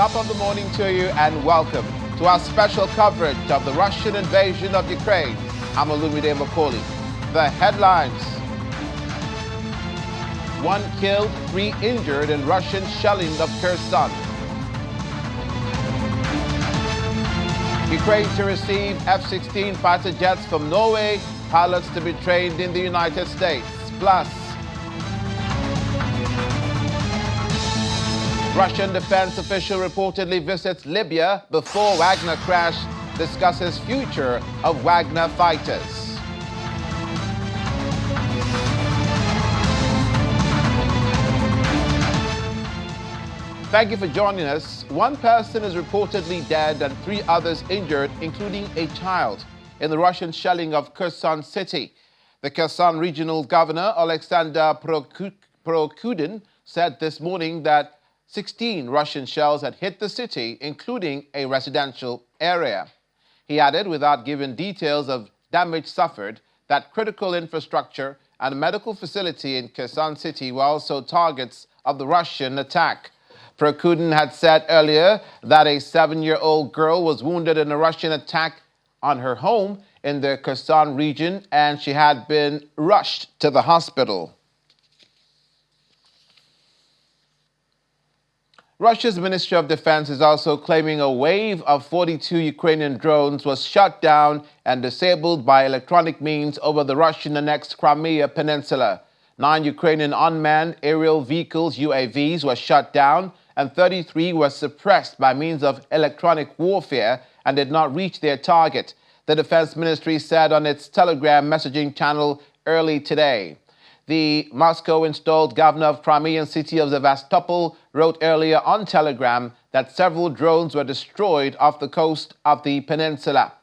Top of the morning to you and welcome to our special coverage of the Russian invasion of Ukraine. I'm Olumide Macaulay. The headlines: 1 killed, 3 injured in Russian shelling of Kherson. Ukraine to receive F-16 fighter jets from Norway, pilots to be trained in the United States. Plus, Russian defense official reportedly visits Libya before Wagner crash, discusses future of Wagner fighters. Thank you for joining us. 1 person is reportedly dead and 3 others injured, including a child, in the Russian shelling of Kherson city. The Kherson regional governor, Alexander Prigozhin, said this morning that 16 Russian shells had hit the city, including a residential area. He added, without giving details of damage suffered, that critical infrastructure and a medical facility in Kherson city were also targets of the Russian attack. Prigozhin had said earlier that a 7-year-old girl was wounded in a Russian attack on her home in the Kherson region, and she had been rushed to the hospital. Russia's Ministry of Defense is also claiming a wave of 42 Ukrainian drones was shot down and disabled by electronic means over the Russian-annexed Crimea Peninsula. 9 Ukrainian unmanned aerial vehicles, UAVs, were shot down, and 33 were suppressed by means of electronic warfare and did not reach their target, the Defense Ministry said on its Telegram messaging channel early today. The Moscow-installed governor of Crimean city of Sevastopol wrote earlier on Telegram that several drones were destroyed off the coast of the peninsula.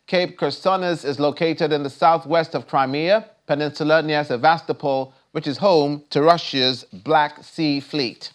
Cape Khersonis is located in the southwest of Crimea Peninsula near Sevastopol, which is home to Russia's Black Sea Fleet.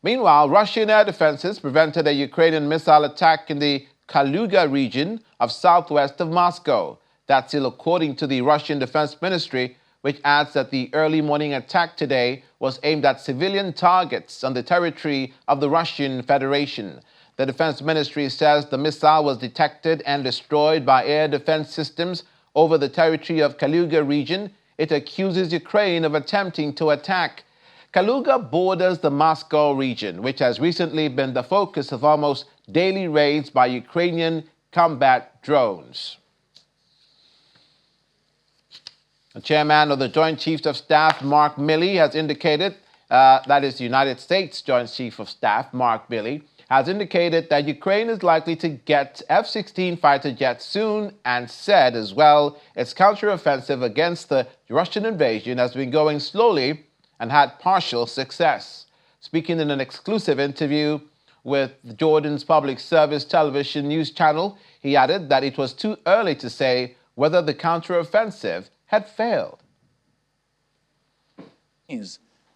Meanwhile, Russian air defenses prevented a Ukrainian missile attack in the Kaluga region of southwest of Moscow. That's still according to the Russian Defense Ministry, which adds that the early morning attack today was aimed at civilian targets on the territory of the Russian Federation. The Defense Ministry says the missile was detected and destroyed by air defense systems over the territory of Kaluga region. It accuses Ukraine of attempting to attack. Kaluga borders the Moscow region, which has recently been the focus of almost daily raids by Ukrainian combat drones. The chairman of the Joint Chiefs of Staff, Mark Milley, has indicated, that is the United States Joint Chief of Staff, Mark Milley, has indicated that Ukraine is likely to get F-16 fighter jets soon, and said as well its counteroffensive against the Russian invasion has been going slowly and had partial success. Speaking in an exclusive interview with Jordan's public service television news channel, he added that it was too early to say whether the counteroffensive had failed.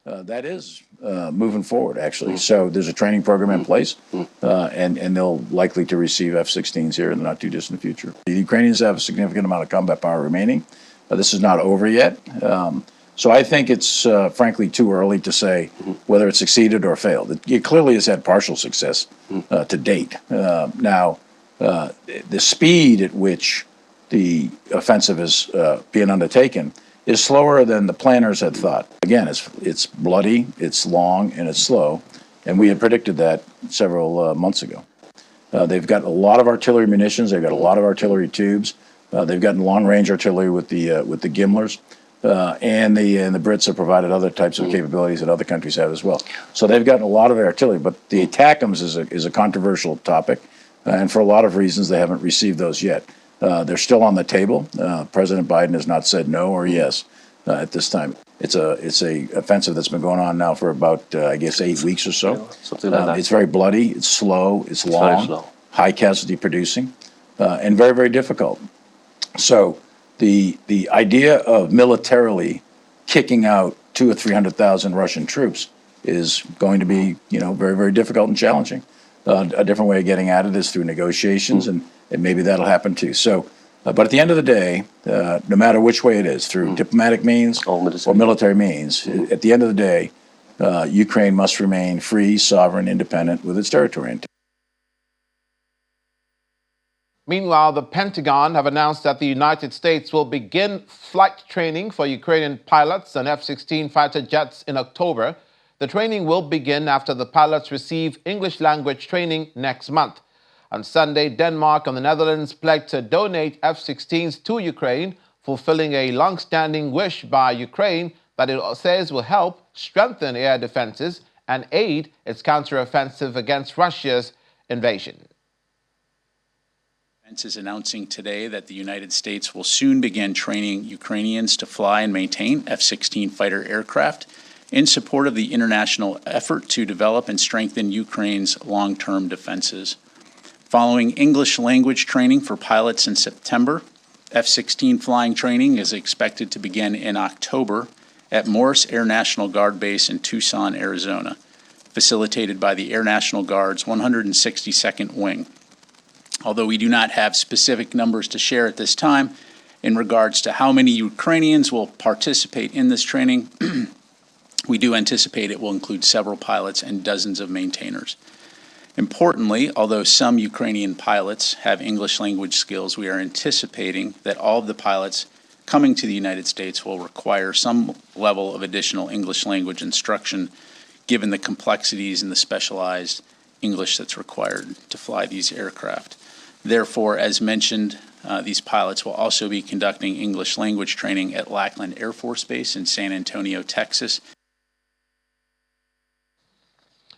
That is moving forward, actually. So there's a training program in place, and they'll likely to receive F-16s here in the not too distant future. The Ukrainians have a significant amount of combat power remaining. This is not over yet. So I think it's frankly too early to say whether it succeeded or failed. It clearly has had partial success to date. Now, the speed at which the offensive is being undertaken is slower than the planners had thought. Again, it's bloody, it's long, and it's slow, and we had predicted that several months ago. They've got a lot of artillery munitions. They've got a lot of artillery tubes. They've gotten long-range artillery with the Gimlers, and the Brits have provided other types of capabilities that other countries have as well. So they've gotten a lot of artillery, but the ATACMS is a controversial topic, and for a lot of reasons, they haven't received those yet. They're still on the table. President Biden has not said no or yes at this time. It's a offensive that's been going on now for about, I guess, 8 weeks or so. Something like that. It's very bloody, it's slow, it's long, high casualty producing, and very, very difficult. So the idea of militarily kicking out 200,000 or 300,000 Russian troops is going to be, very, very difficult and challenging. A different way of getting at it is through negotiations, and maybe that'll happen too. So, but at the end of the day, no matter which way it is, through diplomatic means or military means, at the end of the day, Ukraine must remain free, sovereign, independent with its territory. Meanwhile, the Pentagon have announced that the United States will begin flight training for Ukrainian pilots and F-16 fighter jets in October. The training will begin after the pilots receive English language training next month. On Sunday, Denmark and the Netherlands pledged to donate F-16s to Ukraine, fulfilling a long-standing wish by Ukraine that it says will help strengthen air defenses and aid its counteroffensive against Russia's invasion. Is announcing today that the United States will soon begin training Ukrainians to fly and maintain F-16 fighter aircraft in support of the international effort to develop and strengthen Ukraine's long-term defenses. Following English language training for pilots in September, F-16 flying training is expected to begin in October at Morris Air National Guard Base in Tucson, Arizona, facilitated by the Air National Guard's 162nd Wing. Although we do not have specific numbers to share at this time in regards to how many Ukrainians will participate in this training, we do anticipate it will include several pilots and dozens of maintainers. Importantly, although some Ukrainian pilots have English language skills, we are anticipating that all of the pilots coming to the United States will require some level of additional English language instruction, given the complexities and the specialized English that's required to fly these aircraft. Therefore, as mentioned, these pilots will also be conducting English language training at Lackland Air Force Base in San Antonio, Texas.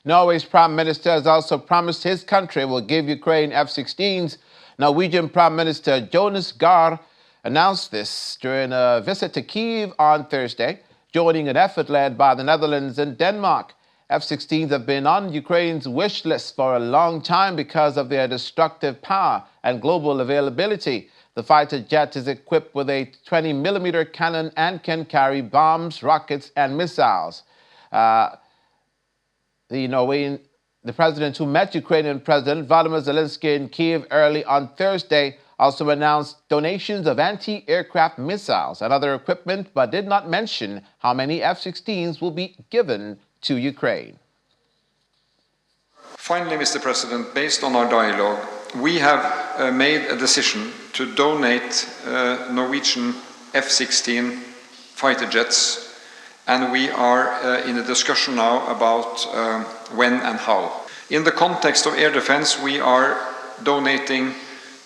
Norway's Prime Minister has also promised his country will give Ukraine F-16s. Norwegian Prime Minister Jonas Gahr announced this during a visit to Kyiv on Thursday, joining an effort led by the Netherlands and Denmark. F-16s have been on Ukraine's wish list for a long time because of their destructive power and global availability. The fighter jet is equipped with a 20-millimeter cannon and can carry bombs, rockets, and missiles. The president who met Ukrainian President Volodymyr Zelensky in Kyiv early on Thursday also announced donations of anti-aircraft missiles and other equipment, but did not mention how many F-16s will be given to Ukraine. Finally, Mr. President, based on our dialogue, we have made a decision to donate Norwegian F-16 fighter jets, and we are in a discussion now about when and how. In the context of air defense, we are donating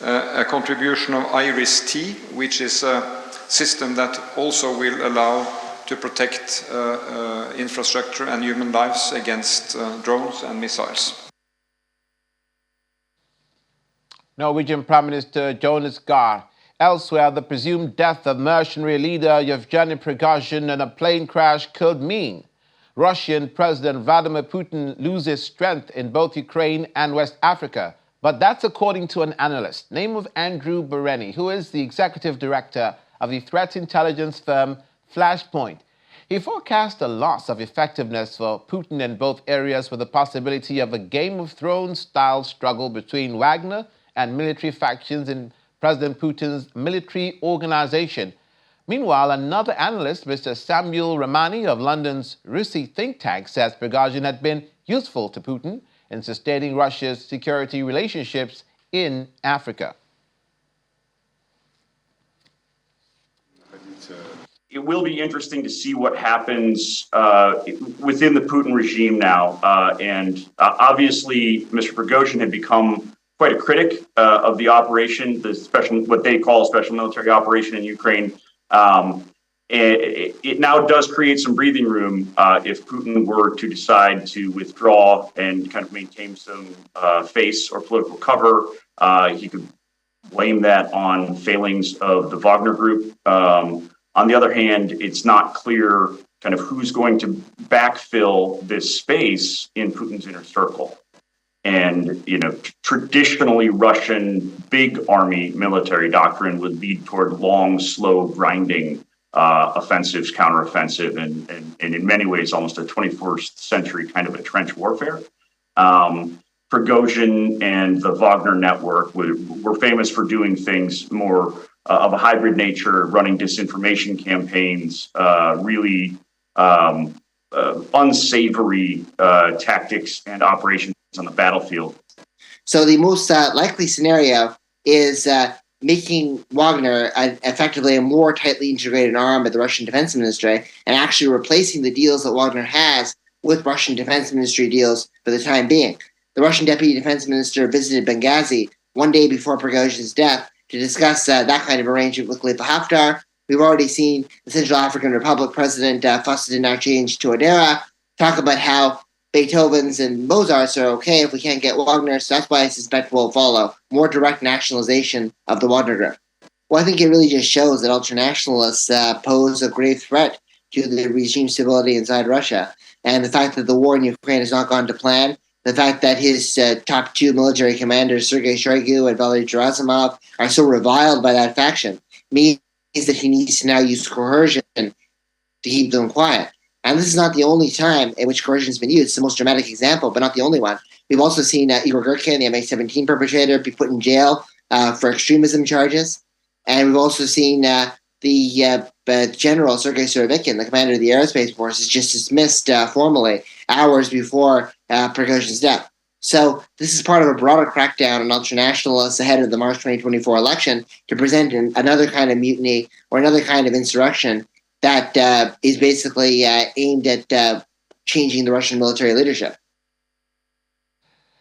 a contribution of IRIS-T, which is a system that also will allow to protect infrastructure and human lives against drones and missiles. Norwegian Prime Minister Jonas Gahr. Elsewhere, the presumed death of mercenary leader Yevgeny Prigozhin in a plane crash could mean Russian President Vladimir Putin loses strength in both Ukraine and West Africa. But that's according to an analyst, name of Andrew Bereni, who is the executive director of the threat intelligence firm Flashpoint. He forecast a loss of effectiveness for Putin in both areas, with the possibility of a Game of Thrones-style struggle between Wagner and military factions in President Putin's military organization. Meanwhile, another analyst, Mr. Samuel Ramani of London's RUSI think tank, says Prigozhin had been useful to Putin in sustaining Russia's security relationships in Africa. It will be interesting to see what happens within the Putin regime now. Obviously, Mr. Prigozhin had become quite a critic of the operation, the special, what they call a special military operation in Ukraine. It now does create some breathing room if Putin were to decide to withdraw and kind of maintain some face or political cover. He could blame that on failings of the Wagner group. On the other hand, it's not clear kind of who's going to backfill this space in Putin's inner circle. And, you know, traditionally Russian big army military doctrine would lead toward long, slow, grinding offensives, counteroffensive, and in many ways almost a 21st century kind of a trench warfare. Prigozhin and the Wagner network were famous for doing things more of a hybrid nature, running disinformation campaigns, really unsavory tactics and operations on the battlefield. So the most likely scenario is making Wagner effectively a more tightly integrated arm of the Russian Defense Ministry and actually replacing the deals that Wagner has with Russian Defense Ministry deals for the time being. The Russian Deputy Defense Minister visited Benghazi one day before Prigozhin's death to discuss that kind of arrangement with Khalifa Haftar. We've already seen the Central African Republic President Faustin Archange Touadera talk about how Beethoven's and Mozart's are okay if we can't get Wagner, so that's why I suspect we'll follow more direct nationalization of the Wagner Group. Well, I think it really just shows that ultranationalists pose a grave threat to the regime stability inside Russia. And the fact that the war in Ukraine has not gone to plan, the fact that his top two military commanders, Sergei Shoigu and Valery Gerasimov, are so reviled by that faction, means that he needs to now use coercion to keep them quiet. And this is not the only time in which coercion has been used. It's the most dramatic example, but not the only one. We've also seen Igor Girkin, the MH17 perpetrator, be put in jail for extremism charges. And we've also seen the General Sergei Surovikin, the commander of the aerospace forces, just dismissed formally hours before Prigozhin's death. So this is part of a broader crackdown on ultranationalists ahead of the March 2024 election to present another kind of mutiny or another kind of insurrection that is basically aimed at changing the Russian military leadership.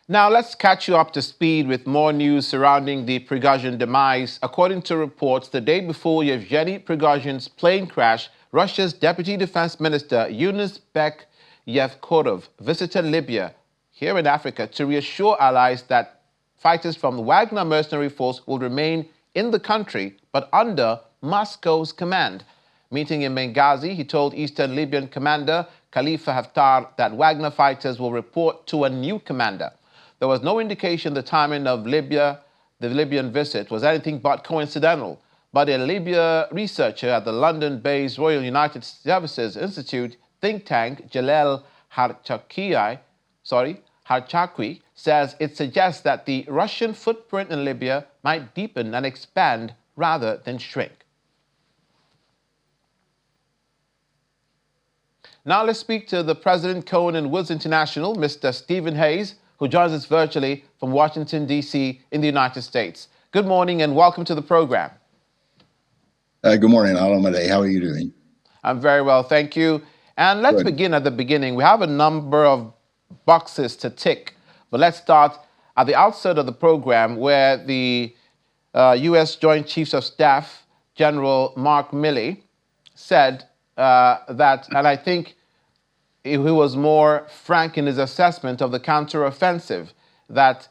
Now let's catch you up to speed with more news surrounding the Prigozhin demise. According to reports, the day before Yevgeny Prigozhin's plane crash, Russia's Deputy Defense Minister Yunus Bek Yevkorov visited Libya here in Africa to reassure allies that fighters from the Wagner mercenary force will remain in the country but under Moscow's command. Meeting in Benghazi, he told Eastern Libyan commander Khalifa Haftar that Wagner fighters will report to a new commander. There was no indication the timing of the Libyan visit was anything but coincidental. But a Libya researcher at the London-based Royal United Services Institute think tank, Jalal Harchaqui, says it suggests that the Russian footprint in Libya might deepen and expand rather than shrink. Now let's speak to the President Cohen & Woods International, Mr. Stephen Hayes, who joins us virtually from Washington, D.C. in the United States. Good morning and welcome to the program. Good morning, Alameda. How are you doing? I'm very well, thank you. And let's begin at the beginning. We have a number of boxes to tick, but let's start at the outset of the program where the U.S. Joint Chiefs of Staff, General Mark Milley, said that, and I think he was more frank in his assessment of the counteroffensive, that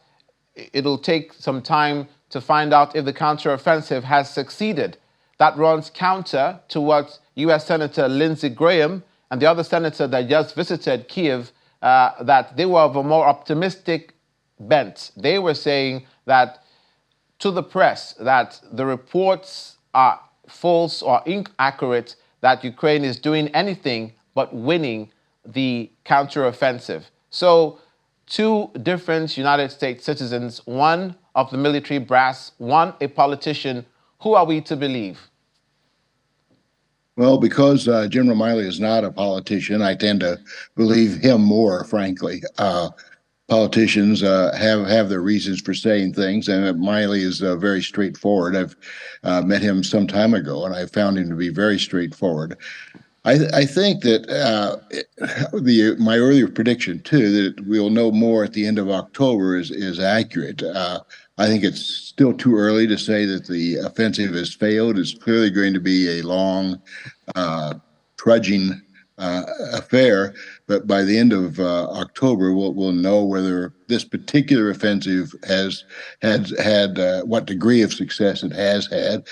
it'll take some time to find out if the counteroffensive has succeeded. That runs counter to what U.S. Senator Lindsey Graham and the other senator that just visited Kiev, that they were of a more optimistic bent. They were saying that to the press that the reports are false or inaccurate, that Ukraine is doing anything but winning the counteroffensive. So two different United States citizens, one of the military brass, one a politician. Who are we to believe? Well, because General Milley is not a politician, I tend to believe him more, frankly. Politicians have their reasons for saying things, and Milley is very straightforward. I've met him some time ago, and I found him to be very straightforward. I think that my earlier prediction, too, that we'll know more at the end of October is accurate. I think it's still too early to say that the offensive has failed. It's clearly going to be a long, trudging affair. But by the end of October, we'll know whether this particular offensive has had what degree of success it has had.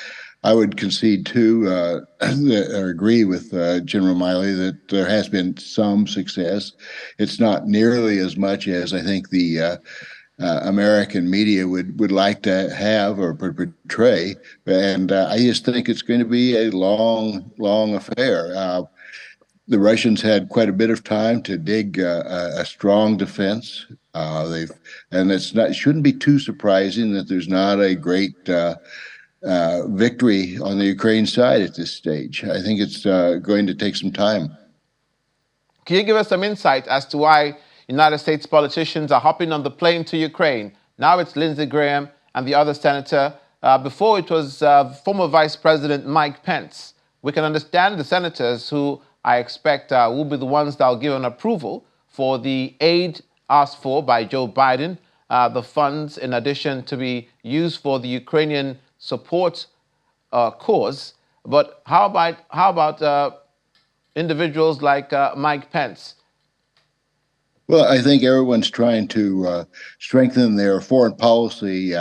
I would concede, too, or agree with General Milley that there has been some success. It's not nearly as much as I think the American media would like to have or portray. And I just think it's going to be a long affair. The Russians had quite a bit of time to dig a strong defense. It shouldn't be too surprising that there's not a great victory on the Ukraine side at this stage. I think it's going to take some time. Can you give us some insight as to why United States politicians are hopping on the plane to Ukraine? Now it's Lindsey Graham and the other senator. Before it was former Vice President Mike Pence. We can understand the senators who I expect will be the ones that will give an approval for the aid asked for by Joe Biden, the funds in addition to be used for the Ukrainian support cause. But how about individuals like Mike Pence? Well, I think everyone's trying to strengthen their foreign policy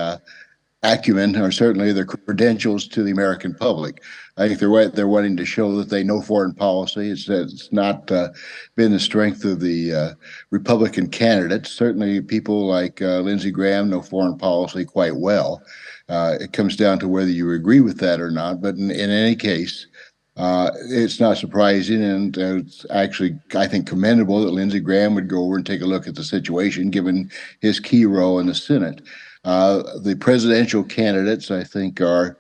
acumen, or certainly their credentials, to the American public. I think they're wanting to show that they know foreign policy. It's not been the strength of the Republican candidates. Certainly, people like Lindsey Graham know foreign policy quite well. It comes down to whether you agree with that or not. But in any case, it's not surprising, and it's actually, I think, commendable that Lindsey Graham would go over and take a look at the situation, given his key role in the Senate. The presidential candidates, I think, are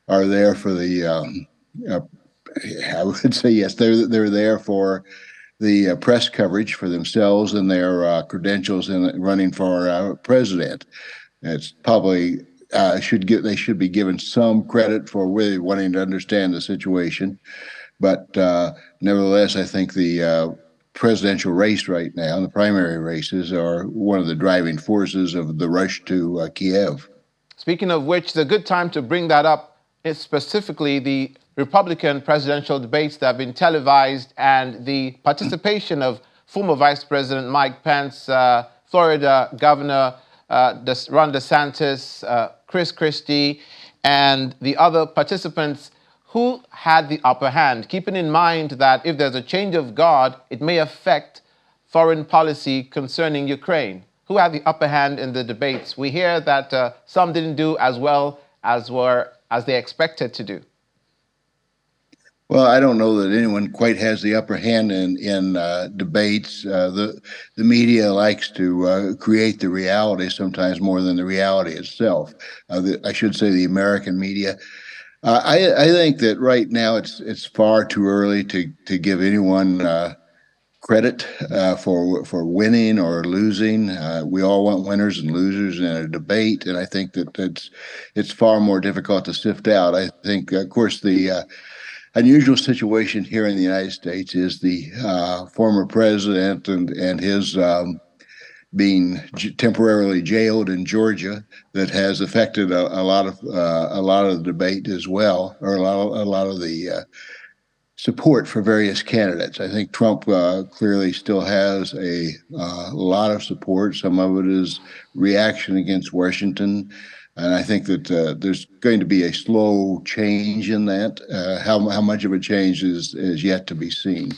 there for the. I would say yes, they're there for the press coverage for themselves and their credentials in running for president. It's probably they should be given some credit for really wanting to understand the situation, but nevertheless, I think the presidential race right now, the primary races, are one of the driving forces of the rush to Kiev. Speaking of which, it's a good time to bring that up. It's specifically the Republican presidential debates that have been televised and the participation of former Vice President Mike Pence, Florida Governor Ron DeSantis, Chris Christie, and the other participants who had the upper hand, keeping in mind that if there's a change of guard, it may affect foreign policy concerning Ukraine. Who had the upper hand in the debates? We hear that some didn't do as well as they expected to do. Well, I don't know that anyone quite has the upper hand in debates. The media likes to create the reality sometimes more than the reality itself. I should say the American media. I think that right now it's far too early to give anyone credit for winning or losing. We all want winners and losers in a debate, and I think that it's far more difficult to sift out. I think, of course, the unusual situation here in the United States is the former president and his being temporarily jailed in Georgia, that has affected a lot of the debate as well, or a lot of the support for various candidates. I think Trump clearly still has a lot of support. Some of it is reaction against Washington. And I think that there's going to be a slow change in that. How much of a change is yet to be seen.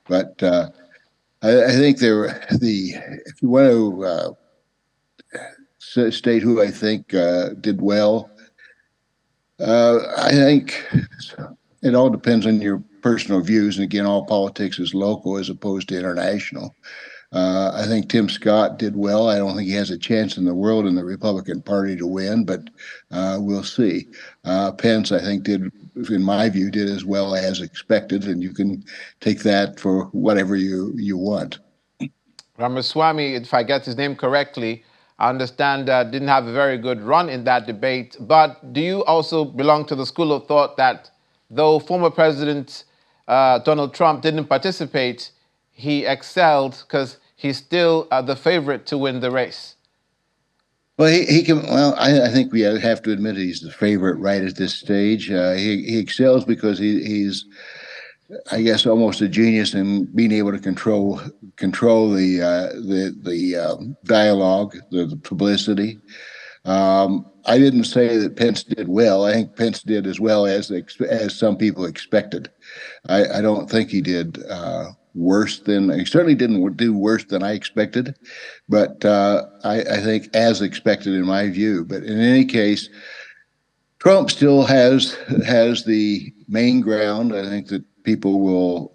But I think if you want to state who I think did well, I think it all depends on your personal views. And again, all politics is local as opposed to international. I think Tim Scott did well. I don't think he has a chance in the world in the Republican Party to win, but we'll see. Pence, I think, in my view, did as well as expected, and you can take that for whatever you want. Ramaswamy, if I get his name correctly, I understand didn't have a very good run in that debate. But do you also belong to the school of thought that though former President Donald Trump didn't participate, he excelled because he's still the favorite to win the race? Well, he can. Well, I think we have to admit he's the favorite right at this stage. He excels because he's, I guess, almost a genius in being able to control the dialogue, the publicity. I didn't say that Pence did well. I think Pence did as well as some people expected. I don't think he did worse than, he certainly didn't do worse than I expected, but I think as expected in my view. But in any case, Trump still has the main ground. I think that people will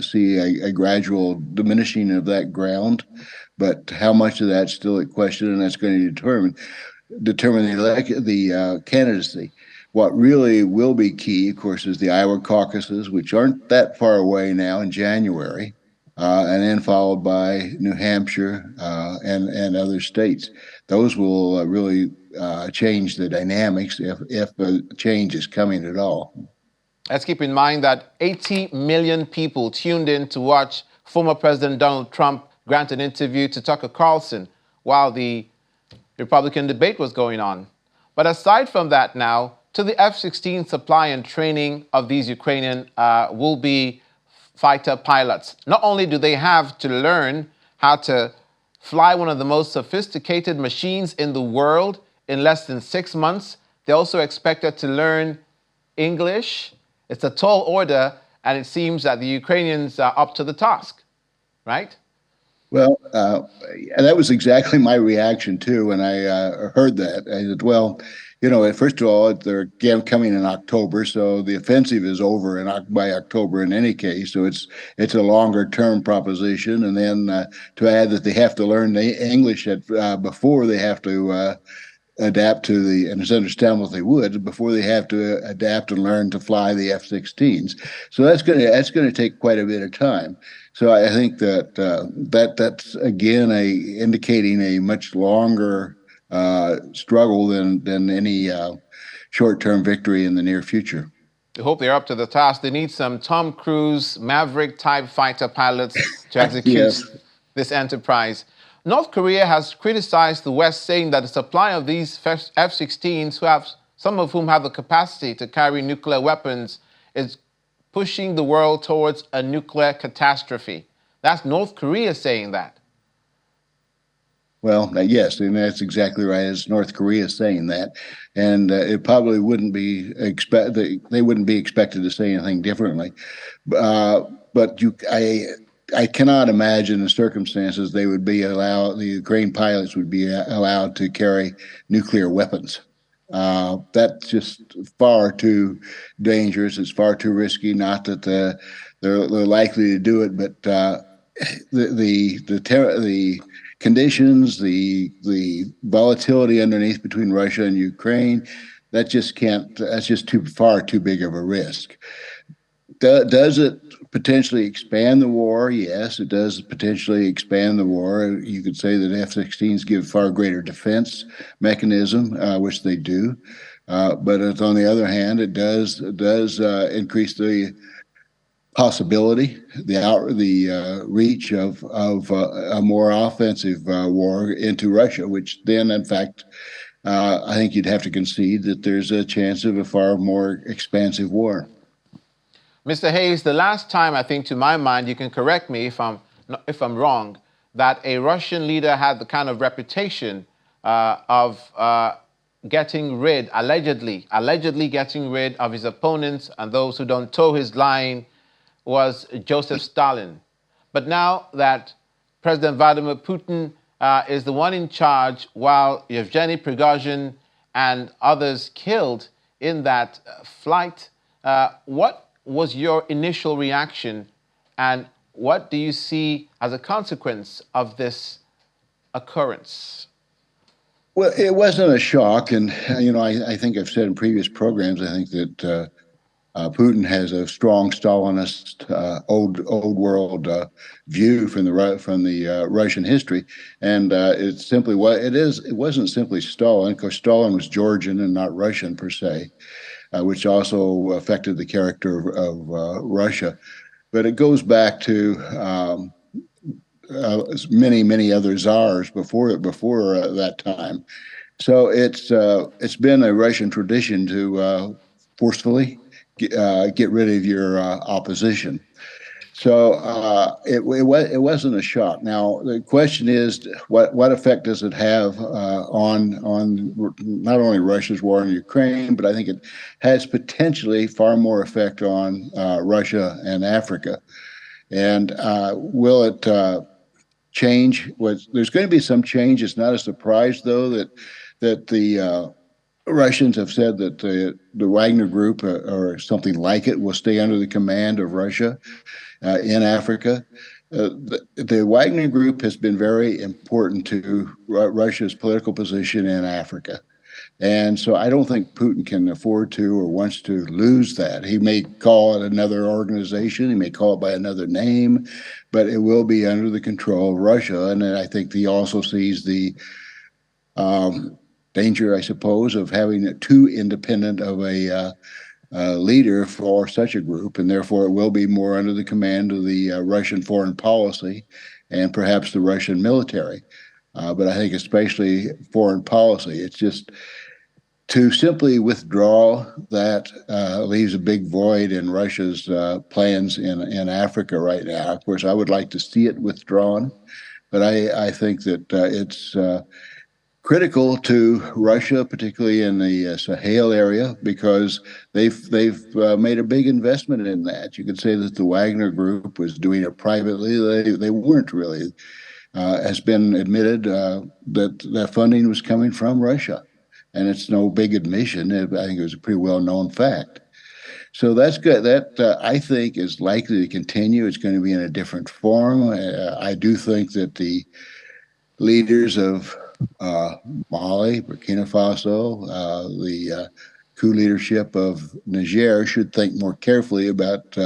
see a gradual diminishing of that ground, but how much of that's still at question, and that's going to determine the candidacy. What really will be key, of course, is the Iowa caucuses, which aren't that far away now in January. and then followed by New Hampshire and other states. Those will really change the dynamics if a change is coming at all. Let's keep in mind that 80 million people tuned in to watch former President Donald Trump grant an interview to Tucker Carlson while the Republican debate was going on. But aside from that now, to the F-16 supply and training of these Ukrainian will-be fighter pilots. Not only do they have to learn how to fly one of the most sophisticated machines in the world in less than 6 months, they're also expected to learn English. It's a tall order, and it seems that the Ukrainians are up to the task, right? Well, and that was exactly my reaction too when I heard that. I said, well, first of all, they're coming in October, so the offensive is over by October in any case. So it's a longer term proposition, and then to add that they have to learn the English before they have to adapt to and it's understandable if they would, before they have to adapt and learn to fly the F-16s. So that's going to take quite a bit of time. So I think that's again indicating a much longer struggle than any short-term victory in the near future. I hope they're up to the task. They need some Tom Cruise Maverick-type fighter pilots to execute this enterprise. North Korea has criticized the West, saying that the supply of these F-16s, some of whom have the capacity to carry nuclear weapons, is pushing the world towards a nuclear catastrophe. That's North Korea saying that. Well, yes, and that's exactly right. It's North Korea saying that, and it probably wouldn't be they wouldn't be expected to say anything differently. But I cannot imagine the circumstances the Ukraine pilots would be allowed to carry nuclear weapons. That's just far too dangerous. It's far too risky. Not that they're likely to do it, but the conditions, the volatility underneath between Russia and Ukraine, that's just far too big of a risk. Does it potentially expand the war? Yes, it does potentially expand the war. You could say that F-16s give far greater defense mechanism, which they do. But on the other hand, it does increase the possibility, the reach of a more offensive war into Russia, which then, in fact, I think you'd have to concede that there's a chance of a far more expansive war. Mr. Hayes, the last time, I think, to my mind, you can correct me if I'm wrong, that a Russian leader had the kind of reputation of allegedly getting rid of his opponents and those who don't toe his line was Joseph Stalin. But now that President Vladimir Putin is the one in charge, while Yevgeny Prigozhin and others killed in that flight, what was your initial reaction, and what do you see as a consequence of this occurrence? Well, it wasn't a shock, and I think I've said in previous programs, I think that Putin has a strong Stalinist, old world view from the Russian history, and it wasn't simply Stalin. Of course, Stalin was Georgian and not Russian per se, which also affected the character of Russia. But it goes back to many other czars before that time. So it's been a Russian tradition to forcefully get rid of your opposition. So it wasn't a shock. Now the question is, what effect does it have on not only Russia's war in Ukraine, but I think it has potentially far more effect on Russia and Africa. And will it change? There's going to be some change. It's not a surprise, though, that the Russians have said that the Wagner group or something like it will stay under the command of Russia in Africa. The Wagner group has been very important to Russia's political position in Africa. And so I don't think Putin can afford to or wants to lose that. He may call it another organization, he may call it by another name, but it will be under the control of Russia. And then I think he also sees the danger, I suppose, of having it too independent of a leader for such a group, and therefore it will be more under the command of the Russian foreign policy and perhaps the Russian military. But I think especially foreign policy, it's just to simply withdraw that leaves a big void in Russia's plans in Africa right now. Of course, I would like to see it withdrawn, but I think that it's critical to Russia, particularly in the Sahel area, because they've made a big investment in that. You could say that the Wagner Group was doing it privately. They weren't really. Has been admitted that funding was coming from Russia, and it's no big admission. I think it was a pretty well-known fact. So that's good. That I think is likely to continue. It's going to be in a different form. I do think that the leaders of Mali, Burkina Faso, the coup leadership of Niger should think more carefully about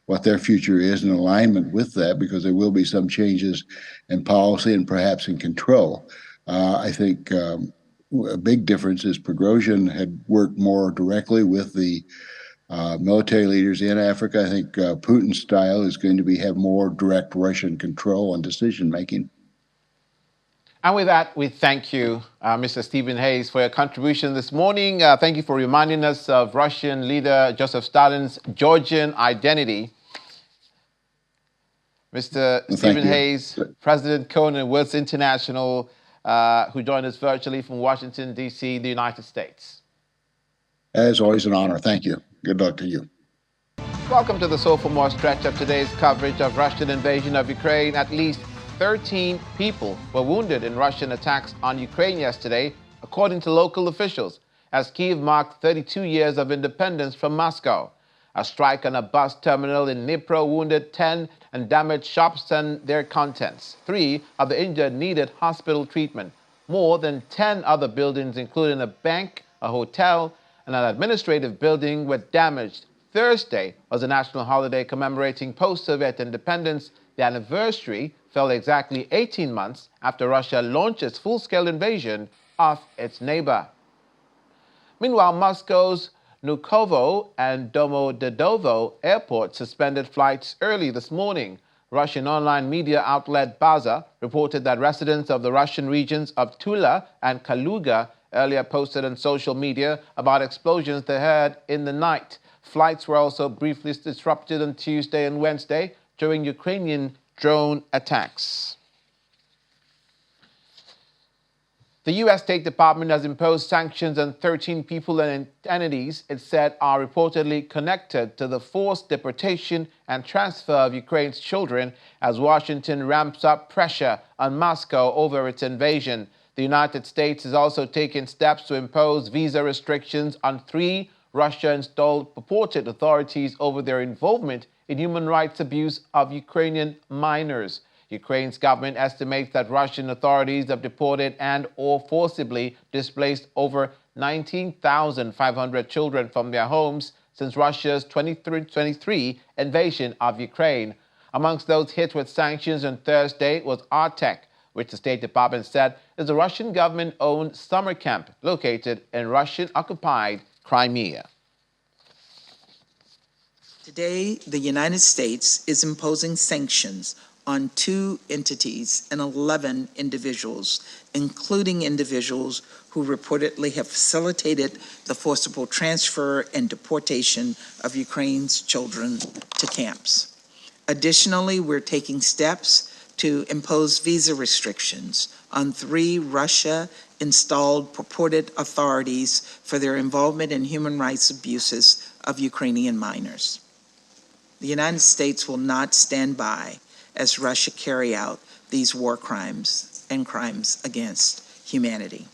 what their future is in alignment with that, because there will be some changes in policy and perhaps in control. I think a big difference is Prigozhin had worked more directly with the military leaders in Africa. I think Putin's style is going to have more direct Russian control and decision making. And with that, we thank you, Mr. Stephen Hayes, for your contribution this morning. Thank you for reminding us of Russian leader Joseph Stalin's Georgian identity. Mr. Stephen Hayes, President Conan Woods International, who joined us virtually from Washington, D.C., the United States. As always, an honor. Thank you. Good luck to you. Welcome to the Soul for More stretch of today's coverage of Russian invasion of Ukraine. At least 13 people were wounded in Russian attacks on Ukraine yesterday, according to local officials, as Kyiv marked 32 years of independence from Moscow. A strike on a bus terminal in Dnipro wounded 10 and damaged shops and their contents. 3 of the injured needed hospital treatment. More than 10 other buildings, including a bank, a hotel, and an administrative building, were damaged. Thursday was a national holiday commemorating post-Soviet independence. The anniversary fell exactly 18 months after Russia launched its full-scale invasion of its neighbor. Meanwhile, Moscow's Vnukovo and Domodedovo airports suspended flights early this morning. Russian online media outlet Baza reported that residents of the Russian regions of Tula and Kaluga earlier posted on social media about explosions they heard in the night. Flights were also briefly disrupted on Tuesday and Wednesday during Ukrainian drone attacks. The U.S. State Department has imposed sanctions on 13 people and entities it said are reportedly connected to the forced deportation and transfer of Ukraine's children as Washington ramps up pressure on Moscow over its invasion. The United States has also taken steps to impose visa restrictions on 3 Russia-installed purported authorities over their involvement in human rights abuse of Ukrainian minors. Ukraine's government estimates that Russian authorities have deported and or forcibly displaced over 19,500 children from their homes since Russia's 2023 invasion of Ukraine. Amongst those hit with sanctions on Thursday was Artek, which the State Department said is a Russian government-owned summer camp located in Russian-occupied Crimea. Today, the United States is imposing sanctions on 2 entities and 11 individuals, including individuals who reportedly have facilitated the forcible transfer and deportation of Ukraine's children to camps. Additionally, we're taking steps to impose visa restrictions on 3 Russia-installed purported authorities for their involvement in human rights abuses of Ukrainian minors. The United States will not stand by as Russia carry out these war crimes and crimes against humanity.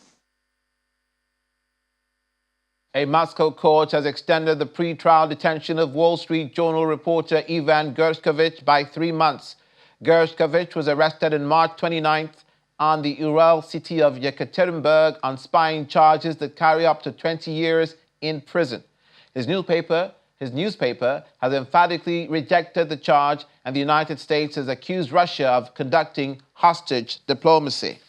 A Moscow court has extended the pre-trial detention of Wall Street Journal reporter Ivan Gershkovich by 3 months. Gershkovich was arrested on March 29th on the Ural city of Yekaterinburg on spying charges that carry up to 20 years in prison. His newspaper has emphatically rejected the charge, and the United States has accused Russia of conducting hostage diplomacy.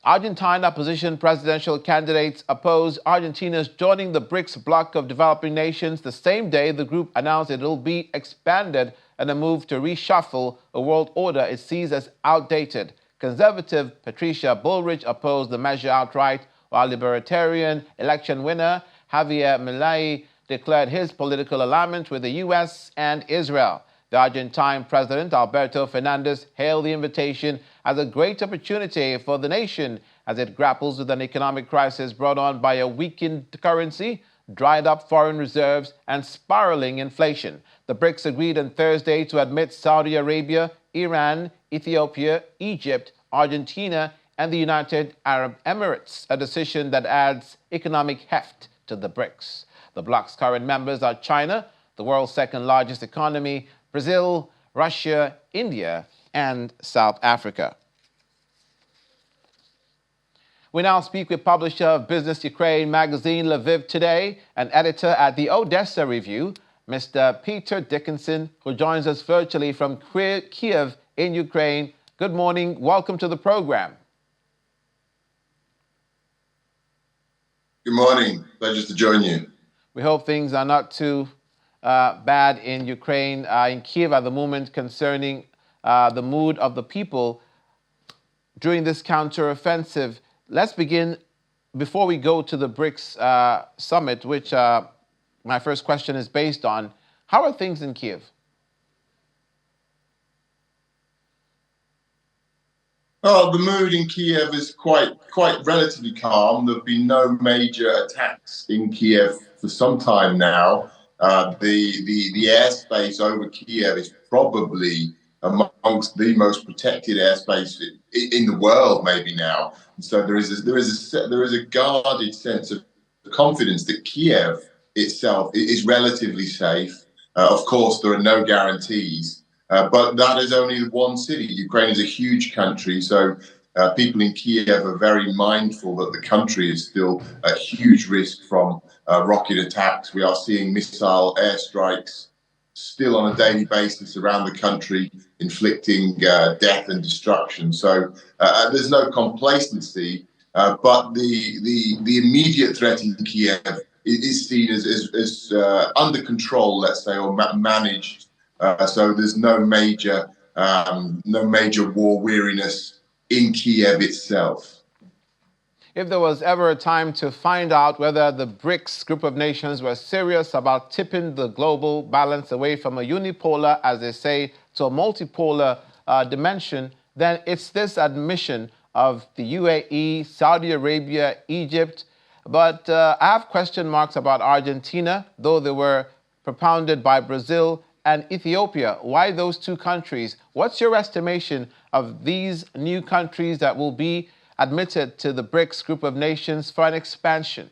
Argentine opposition presidential candidates oppose Argentina's joining the Brics bloc of developing nations the same day the group announced it will be expanded in a move to reshuffle a world order it sees as outdated. Conservative Patricia Bullrich opposed the measure outright, while Libertarian election winner Javier Milei declared his political alignment with the U.S. and Israel. The Argentine president, Alberto Fernandez, hailed the invitation as a great opportunity for the nation as it grapples with an economic crisis brought on by a weakened currency, dried up foreign reserves, and spiraling inflation. The BRICS agreed on Thursday to admit Saudi Arabia, Iran, Ethiopia, Egypt, Argentina, and the United Arab Emirates, a decision that adds economic heft to the BRICS. The bloc's current members are China, the world's second largest economy, Brazil, Russia, India, and South Africa. We now speak with publisher of Business Ukraine magazine Lviv Today and editor at the Odessa Review, Mr. Peter Dickinson, who joins us virtually from Kiev in Ukraine. Good morning. Welcome to the program. Good morning. Pleasure to join you. We hope things are not too bad in Ukraine, in Kiev at the moment, concerning the mood of the people during this counteroffensive. Let's begin, before we go to the BRICS summit, which my first question is based on. How are things in Kiev? Well, the mood in Kiev is quite relatively calm. There have been no major attacks in Kiev for some time now. The airspace over Kiev is probably amongst the most protected airspace in the world, maybe now. And so there is a guarded sense of confidence that Kiev itself is relatively safe. Of course, there are no guarantees, but that is only one city. Ukraine is a huge country, so people in Kiev are very mindful that the country is still a huge risk from rocket attacks. We are seeing missile airstrikes still on a daily basis around the country, inflicting death and destruction. So there's no complacency, but the immediate threat in Kiev is seen as under control, let's say, or managed. So there's no major war weariness in Kiev itself. If there was ever a time to find out whether the BRICS group of nations were serious about tipping the global balance away from a unipolar, as they say, to a multipolar dimension, then it's this admission of the UAE, Saudi Arabia, Egypt. But I have question marks about Argentina, though they were propounded by Brazil and Ethiopia. Why those two countries? What's your estimation of these new countries that will be admitted to the BRICS group of nations for an expansion?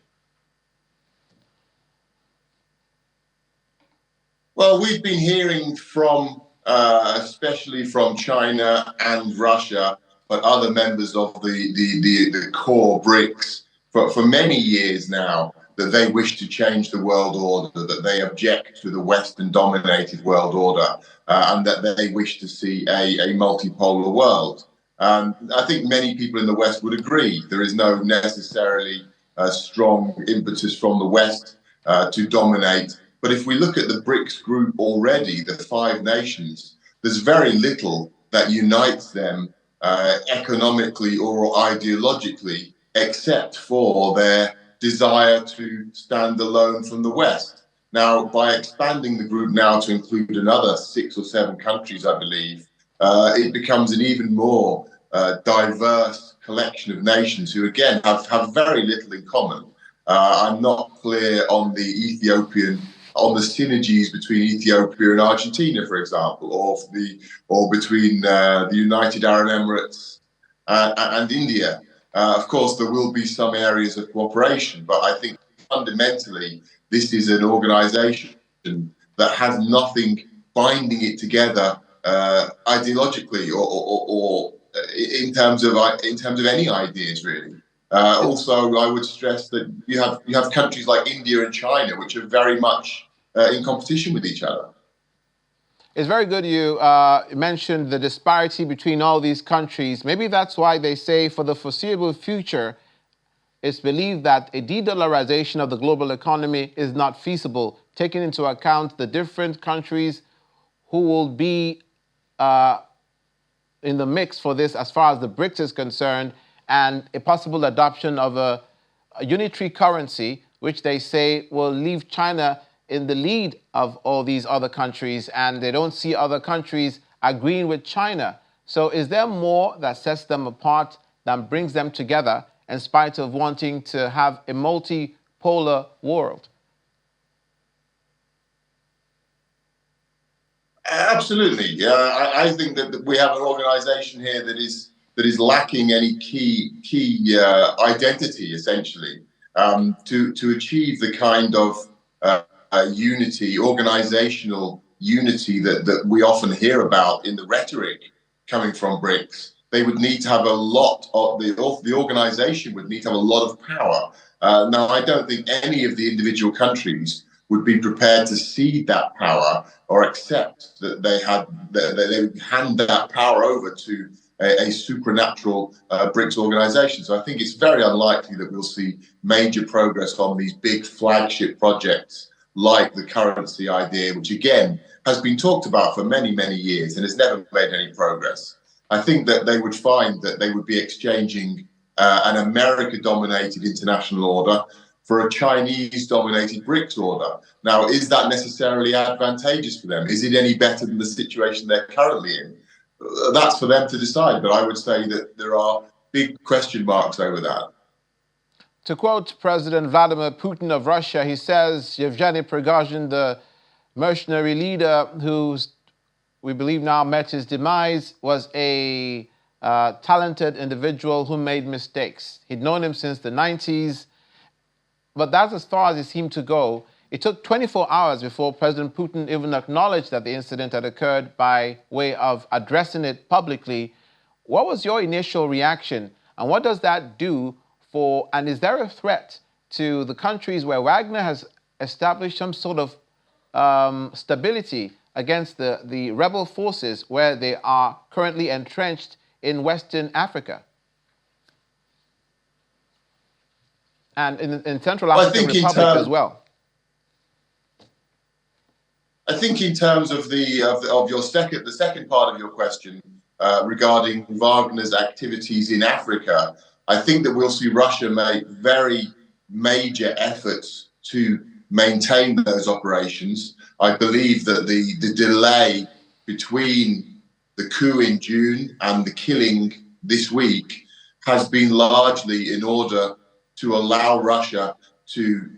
Well, we've been hearing from, especially from China and Russia, but other members of the core BRICS for many years now, that they wish to change the world order, that they object to the Western-dominated world order, and that they wish to see a multipolar world. I think many people in the West would agree. There is no necessarily strong impetus from the West to dominate. But if we look at the BRICS group already, the 5 nations, there's very little that unites them economically or ideologically, except for their desire to stand alone from the West. Now, by expanding the group now to include another 6 or 7 countries, I believe, it becomes an even more diverse collection of nations who, again, have very little in common. I'm not clear on the synergies between Ethiopia and Argentina, for example, or between the United Arab Emirates and India. Of course, there will be some areas of cooperation, but I think fundamentally this is an organization that has nothing binding it together ideologically or in terms of any ideas really. Also, I would stress that you have countries like India and China, which are very much in competition with each other. It's very good you mentioned the disparity between all these countries. Maybe that's why they say for the foreseeable future, it's believed that a de-dollarization of the global economy is not feasible, taking into account the different countries who will be in the mix for this as far as the Brics is concerned, and a possible adoption of a unitary currency, which they say will leave China in the lead of all these other countries, and they don't see other countries agreeing with China. So is there more that sets them apart than brings them together in spite of wanting to have a multipolar world? Absolutely. I think that we have an organization here that is lacking any key identity, essentially, to achieve the kind of unity, organizational unity that we often hear about in the rhetoric coming from Brics. They would need to have a lot of the organization would need to have a lot of power. Now, I don't think any of the individual countries would be prepared to cede that power or accept that they would hand that power over to a supernatural Brics organization. So I think it's very unlikely that we'll see major progress on these big flagship projects like the currency idea, which again has been talked about for many, many years and has never made any progress. I think that they would find that they would be exchanging an America-dominated international order for a Chinese-dominated Brics order. Now, is that necessarily advantageous for them? Is it any better than the situation they're currently in? That's for them to decide, but I would say that there are big question marks over that. To quote President Vladimir Putin of Russia, he says Yevgeny Prigozhin, the mercenary leader who's we believe now met his demise, was a talented individual who made mistakes. He'd known him since the 90s, but that's as far as it seemed to go. It took 24 hours before President Putin even acknowledged that the incident had occurred by way of addressing it publicly. What was your initial reaction, and what does that do for, and is there a threat to the countries where Wagner has established some sort of stability against the rebel forces where they are currently entrenched in Western Africa and in Central African Republic as well? I think in terms of the second part of your question regarding Wagner's activities in Africa, I think that we'll see Russia make very major efforts to maintain those operations. I believe that the delay between the coup in June and the killing this week has been largely in order to allow Russia to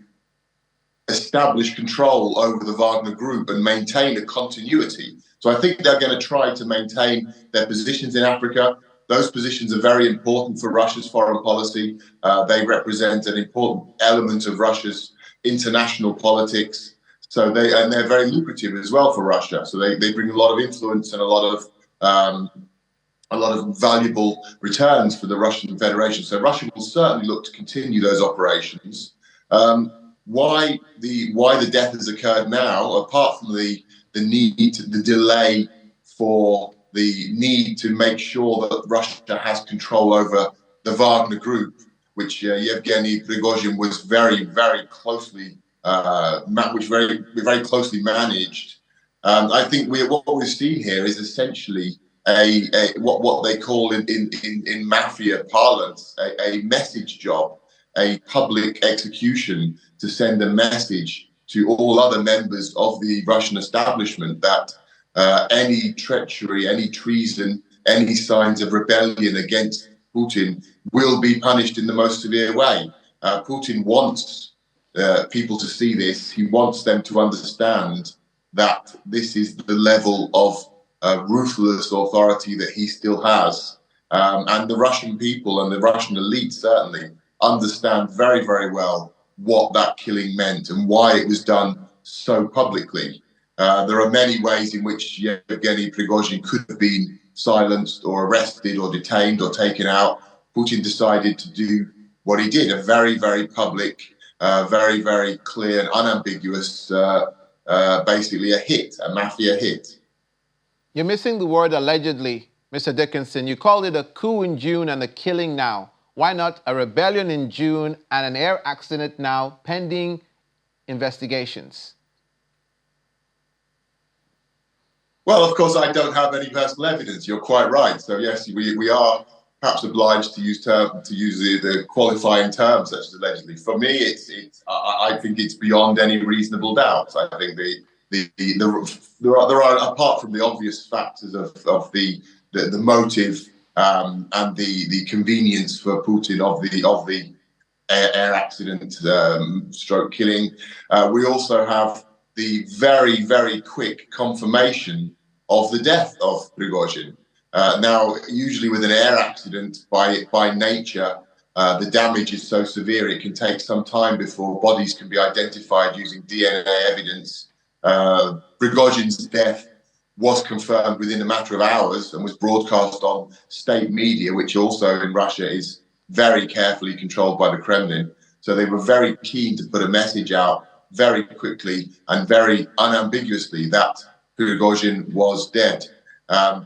establish control over the Wagner group and maintain a continuity. So I think they're going to try to maintain their positions in Africa. Those positions are very important for Russia's foreign policy. They represent an important element of Russia's international politics. So they're very lucrative as well for Russia. So they bring a lot of influence and a lot of valuable returns for the Russian Federation. So Russia will certainly look to continue those operations. Why the death has occurred now, apart from the delay for the need to make sure that Russia has control over the Wagner group, which Yevgeny Prigozhin was very closely very closely managed. I think what we've seen here is essentially what they call in mafia parlance a message job, a public execution to send a message to all other members of the Russian establishment that any treachery, any treason, any signs of rebellion against Putin will be punished in the most severe way. Putin wants people to see this. He wants them to understand that this is the level of ruthless authority that he still has. And the Russian people and the Russian elite certainly understand very well what that killing meant and why it was done so publicly. There are many ways in which Yevgeny Prigozhin could have been silenced or arrested or detained or taken out. Putin decided to do what he did, a very, very public, very, very clear and unambiguous, basically a hit, a mafia hit. You're missing the word allegedly, Mr. Dickinson. You called it a coup in June and a killing now. Why not a rebellion in June and an air accident now pending investigations? Well, of course, I don't have any personal evidence. You're quite right. So yes, we are perhaps obliged to use the qualifying terms such as allegedly. For me, I think it's beyond any reasonable doubt. I think there are apart from the obvious factors of the motive and the convenience for Putin of the air accident stroke killing. We also have the very, very quick confirmation of the death of Prigozhin. Now, usually with an air accident, by nature, the damage is so severe it can take some time before bodies can be identified using DNA evidence. Prigozhin's death was confirmed within a matter of hours and was broadcast on state media, which also in Russia is very carefully controlled by the Kremlin. So they were very keen to put a message out very quickly and very unambiguously that Prigozhin was dead. I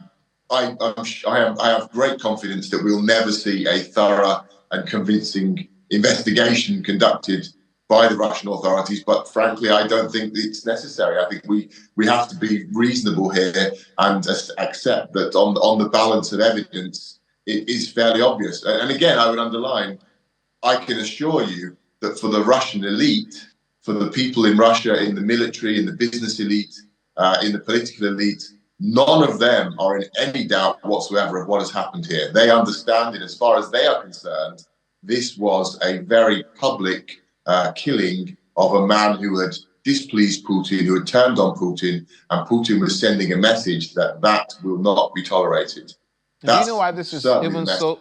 have great confidence that we'll never see a thorough and convincing investigation conducted by the Russian authorities, but frankly, I don't think it's necessary. I think we have to be reasonable here and accept that on the balance of evidence, it is fairly obvious. And again, I would underline, I can assure you that for the Russian elite, for the people in Russia, in the military, in the business elite, in the political elite, none of them are in any doubt whatsoever of what has happened here. They understand it. As far as they are concerned, this was a very public killing of a man who had displeased Putin, who had turned on Putin, and Putin was sending a message that will not be tolerated. Do you know why this is even so?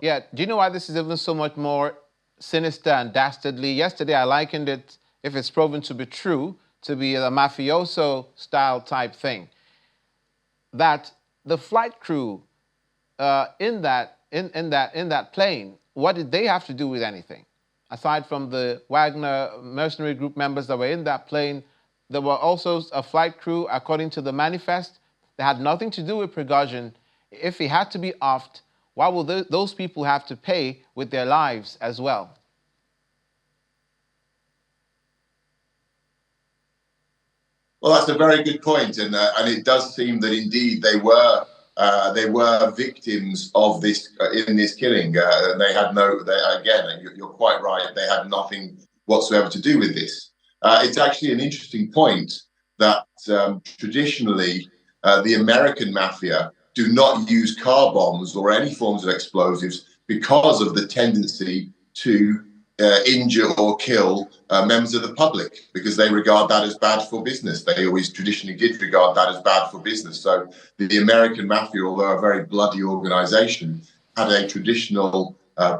Yeah. Do you know why this is even so much more sinister and dastardly? Yesterday, I likened it, if it's proven to be true, to be a mafioso style type thing. That the flight crew in that plane, what did they have to do with anything? Aside from the Wagner mercenary group members that were in that plane, there were also a flight crew, according to the manifest, that had nothing to do with Prigozhin. If he had to be offed, why will those people have to pay with their lives as well? Well, that's a very good point, and it does seem that indeed they were victims of this in this killing. They had again, you're quite right. They had nothing whatsoever to do with this. It's actually an interesting point that traditionally the American mafia do not use car bombs or any forms of explosives because of the tendency to injure or kill members of the public, because they regard that as bad for business. They always traditionally did regard that as bad for business. So the American mafia, although a very bloody organization, had a traditional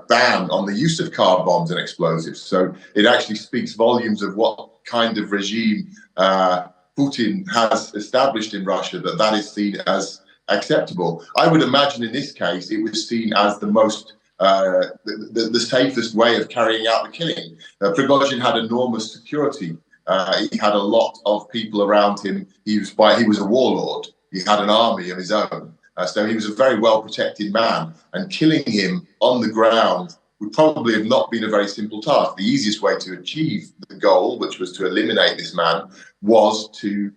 ban on the use of car bombs and explosives. So it actually speaks volumes of what kind of regime Putin has established in Russia, that is seen as acceptable. I would imagine in this case it was seen as the most the safest way of carrying out the killing. Prigozhin had enormous security. He had a lot of people around him. He was a warlord. He had an army of his own. So he was a very well protected man, and killing him on the ground would probably have not been a very simple task. The easiest way to achieve the goal, which was to eliminate this man, was to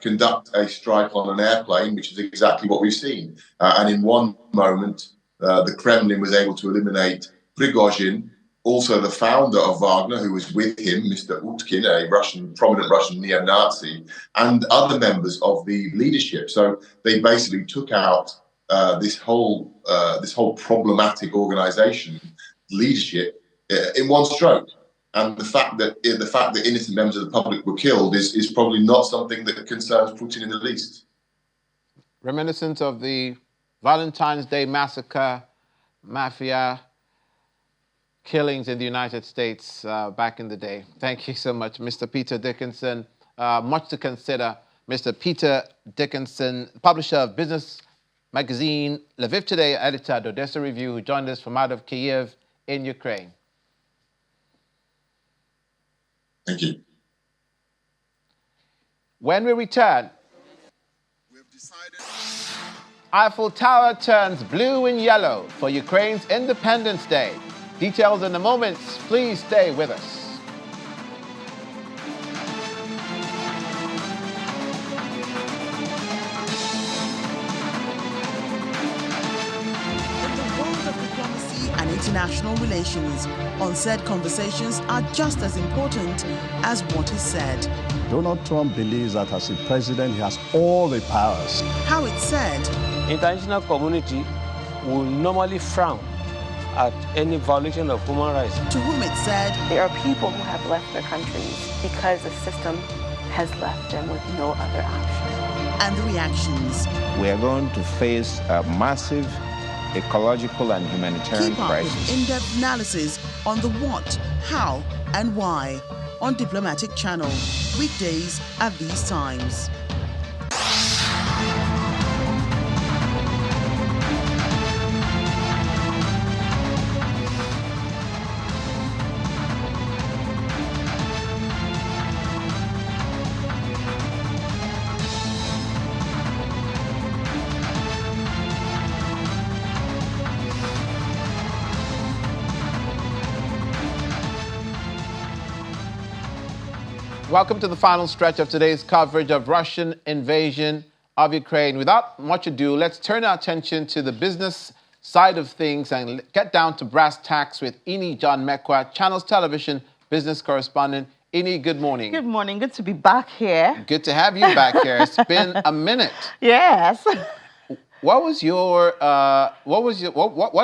conduct a strike on an airplane, which is exactly what we've seen. And in one moment, the Kremlin was able to eliminate Prigozhin, also the founder of Wagner, who was with him, Mr. Utkin, a prominent Russian neo-Nazi, and other members of the leadership. So they basically took out this whole problematic organization leadership in one stroke. And the fact that innocent members of the public were killed is probably not something that concerns Putin in the least. Reminiscent of the Valentine's Day massacre, mafia killings in the United States back in the day. Thank you so much, Mr. Peter Dickinson, much to consider. Mr. Peter Dickinson, publisher of business magazine Lviv Today, editor at Odessa Review, who joined us from out of Kyiv in Ukraine. Thank you. When we return, We've decided. Eiffel Tower turns blue and yellow for Ukraine's Independence Day. Details in a moment. Please stay with us. In the world of diplomacy and international relations, unsaid conversations are just as important as what is said. Donald Trump believes that as a president, he has all the powers. How it's said, International community will normally frown at any violation of human rights. to whom it's said, There are people who have left their countries because the system has left them with no other option. and the reactions. We are going to face a massive ecological and humanitarian Keep up with crisis. in-depth analysis on the what, how, and why on Diplomatic Channel, weekdays at these times. Welcome to the final stretch of today's coverage of Russian invasion of Ukraine. Without much ado, let's turn our attention to the business side of things and get down to brass tacks with Ini John Mekwa, Channels Television business correspondent. Ini, good morning. Good morning. Good to be back here. Good to have you back here. It's been a minute. Yes. What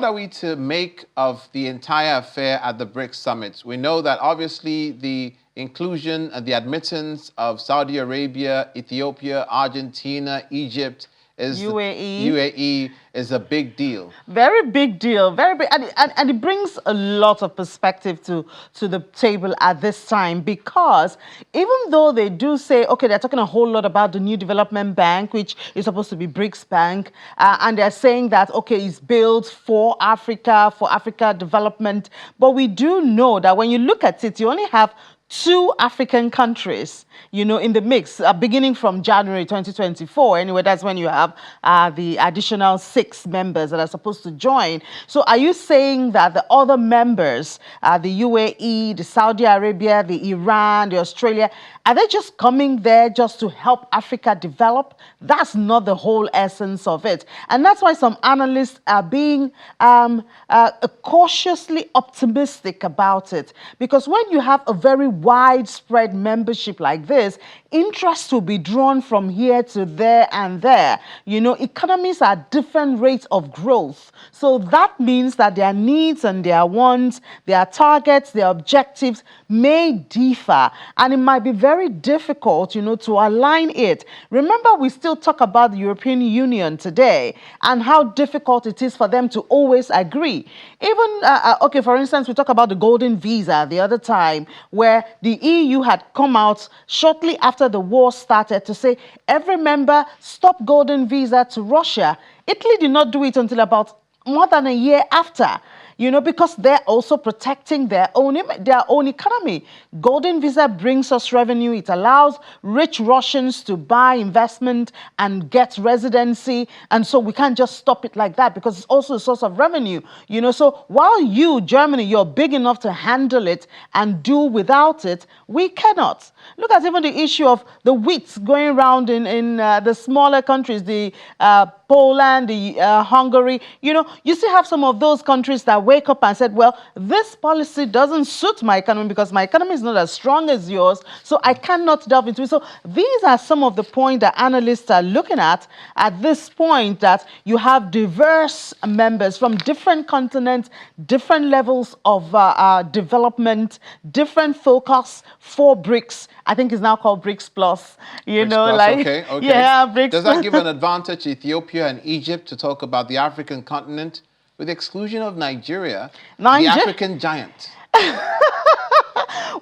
are we to make of the entire affair at the Brics summit? We know that obviously the inclusion and the admittance of Saudi Arabia, Ethiopia, Argentina, Egypt, UAE is a big deal. Very big deal. Very big. And it brings a lot of perspective to the table at this time, because even though they do say, okay, they're talking a whole lot about the new development bank, which is supposed to be Brics Bank, and they're saying that, okay, it's built for Africa development. But we do know that when you look at it, you only have 2 African countries, in the mix, beginning from January 2024. Anyway, that's when you have the additional 6 members that are supposed to join. So are you saying that the other members, the UAE, the Saudi Arabia, the Iran, the Australia, are they just coming there just to help Africa develop? That's not the whole essence of it. And that's why some analysts are being cautiously optimistic about it. Because when you have a very widespread membership like this, interest will be drawn from here to there and there. Economies are different rates of growth. So that means that their needs and their wants, their targets, their objectives may differ. And it might be very difficult, to align it. Remember, we still talk about the European Union today and how difficult it is for them to always agree. Even, okay, for instance, we talk about the golden visa the other time, where the EU had come out shortly after the war started to say every member stop golden visa to Russia. Italy did not do it until about more than a year after. Because they're also protecting their own economy. Golden visa brings us revenue. It allows rich Russians to buy investment and get residency. And so we can't just stop it like that, because it's also a source of revenue. So while you, Germany, you're big enough to handle it and do without it, we cannot. Look at even the issue of the wheat going around in the smaller countries, the Poland, the Hungary. You still have some of those countries that wake up and said, well, this policy doesn't suit my economy because my economy is not as strong as yours, so I cannot delve into it. So these are some of the points that analysts are looking at this point, that you have diverse members from different continents, different levels of development, different focus for Brics. I think it's now called Brics Plus. Okay. Yeah, Brics. Does that give an advantage to Ethiopia and Egypt to talk about the African continent, with the exclusion of Nigeria, the African giant?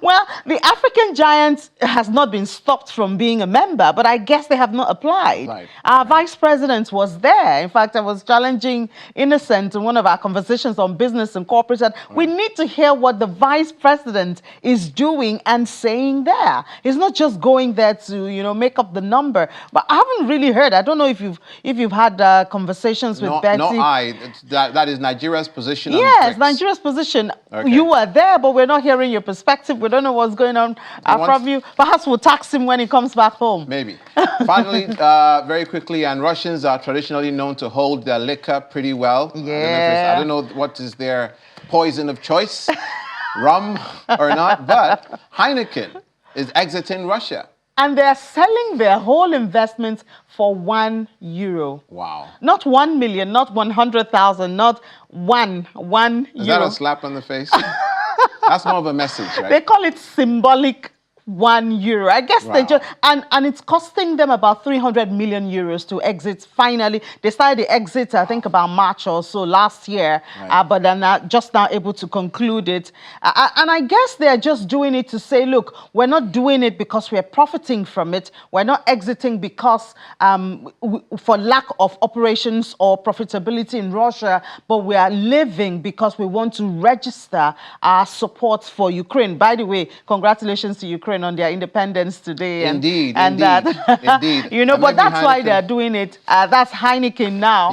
Well, The African giant has not been stopped from being a member, but I guess they have not applied. Our vice president was there. In fact, I was challenging Innocent in one of our conversations on business and corporate. We need to hear what the vice president is doing and saying there. He's not just going there to, make up the number. But I haven't really heard. I don't know if you've had conversations with Betsy. No, that is Nigeria's position. Yes, Nigeria's position. Okay. You were there, but we're not hearing your perspective. We don't know what's going on from you. Perhaps we'll tax him when he comes back home. Maybe. Finally, very quickly, and Russians are traditionally known to hold their liquor pretty well. Yeah. I don't know what is their poison of choice, rum or not, but Heineken is exiting Russia. And they're selling their whole investment for €1. Wow. Not 1 million, not 100,000, not one euro. Is that a slap on the face? That's more of a message, right? They call it symbolic €1. I guess they just, and it's costing them about 300 million euros to exit. Finally, they started the exit, I think, about March or so last year, but they're not just now able to conclude it. And I guess they're just doing it to say, look, we're not doing it because we're profiting from it. We're not exiting because for lack of operations or profitability in Russia, but we are living because we want to register our support for Ukraine. By the way, congratulations to Ukraine on their independence today. Indeed. But that's why they're doing it. That's Heineken now.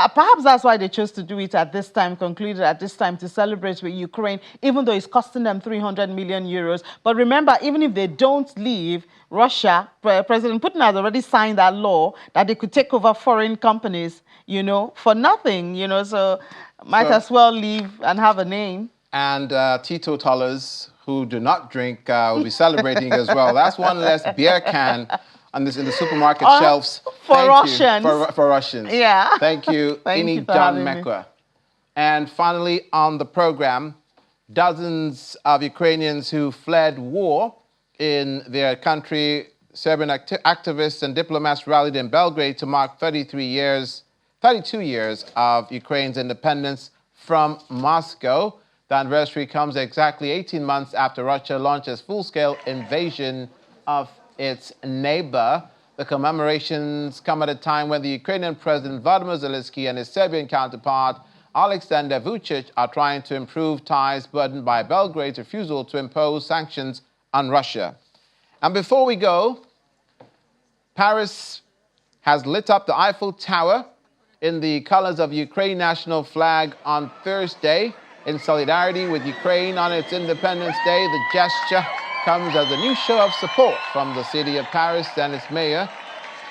Perhaps that's why they chose to do it at this time, concluded at this time, to celebrate with Ukraine, even though it's costing them 300 million euros. But remember, even if they don't leave Russia, President Putin has already signed that law that they could take over foreign companies, for nothing, so might as well leave and have a name. And teetotalers who do not drink will be celebrating as well. That's one less beer can in the supermarket shelves. For Russians. For Russians. Yeah. Thank you, Ini John Mekwa. And finally on the program, dozens of Ukrainians who fled war in their country, Serbian activists and diplomats rallied in Belgrade to mark 32 years of Ukraine's independence from Moscow. The anniversary comes exactly 18 months after Russia launched its full-scale invasion of its neighbor. The commemorations come at a time when the Ukrainian President Vladimir Zelensky and his Serbian counterpart Alexander Vučić are trying to improve ties burdened by Belgrade's refusal to impose sanctions on Russia. And before we go, Paris has lit up the Eiffel Tower in the colors of the Ukraine national flag on Thursday. In solidarity with Ukraine on its Independence Day, the gesture comes as a new show of support from the city of Paris and its mayor,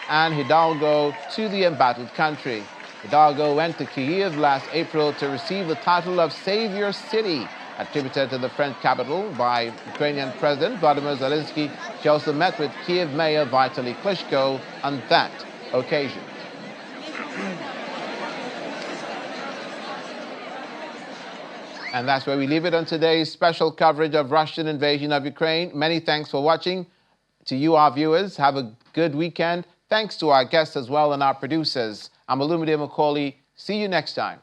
Anne Hidalgo, to the embattled country. Hidalgo went to Kyiv last April to receive the title of Savior City, attributed to the French capital by Ukrainian President Vladimir Zelensky. She also met with Kyiv Mayor Vitaly Klitschko on that occasion. And that's where we leave it on today's special coverage of Russian invasion of Ukraine. Many thanks for watching. To you, our viewers, have a good weekend. Thanks to our guests as well and our producers. I'm Olumide Macaulay. See you next time.